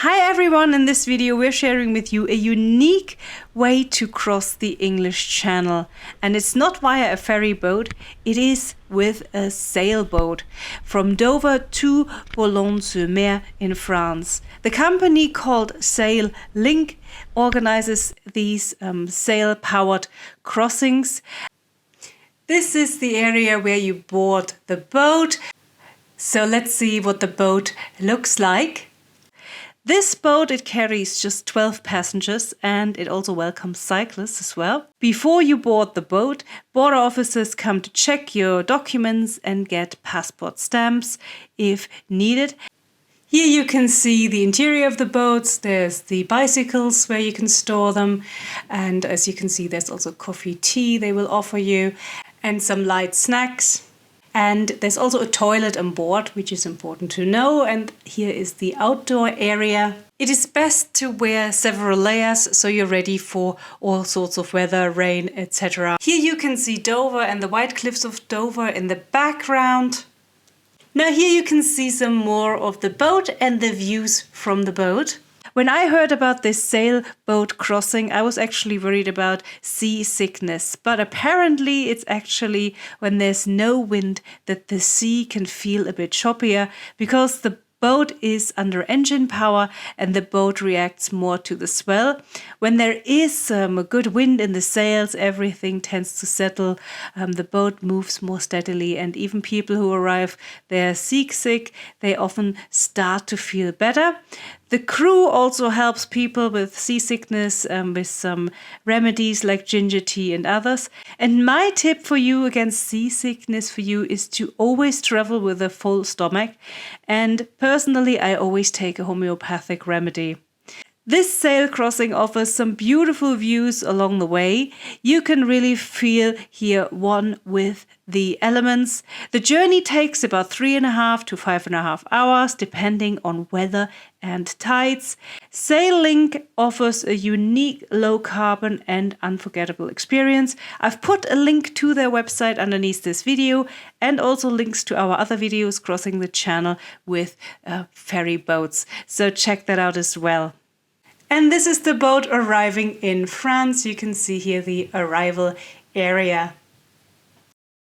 Hi everyone, in this video we're sharing with you a unique way to cross the English Channel. And it's not via a ferry boat, it is with a sailboat from Dover to Boulogne-sur-Mer in France. The company called SailLink organizes these sail-powered crossings. This is the area where you board the boat. So let's see what the boat looks like. This boat, it carries just 12 passengers and it also welcomes cyclists as well. Before you board the boat, border officers come to check your documents and get passport stamps if needed. Here you can see the interior of the boats. There's the bicycles where you can store them. And as you can see, there's also coffee, tea they will offer you and some light snacks. And there's also a toilet on board, which is important to know. And here is the outdoor area. It is best to wear several layers so you're ready for all sorts of weather, rain, etc. Here you can see Dover and the white cliffs of Dover in the background. Now here you can see some more of the boat and the views from the boat. When I heard about this sailboat crossing, I was actually worried about seasickness. But apparently it's actually when there's no wind that the sea can feel a bit choppier because the boat is under engine power and the boat reacts more to the swell. When there is a good wind in the sails, everything tends to settle. The boat moves more steadily, and even people who arrive there seasick, they often start to feel better. The crew also helps people with seasickness with some remedies like ginger tea and others. And my tip for you against seasickness for you is to always travel with a full stomach. And personally, I always take a homeopathic remedy. This sail crossing offers some beautiful views along the way. You can really feel here one with the elements. The journey takes about 3.5 to 5.5 hours, depending on weather and tides. SailLink offers a unique, low-carbon and unforgettable experience. I've put a link to their website underneath this video and also links to our other videos crossing the channel with ferry boats. So check that out as well. And this is the boat arriving in France. You can see here the arrival area.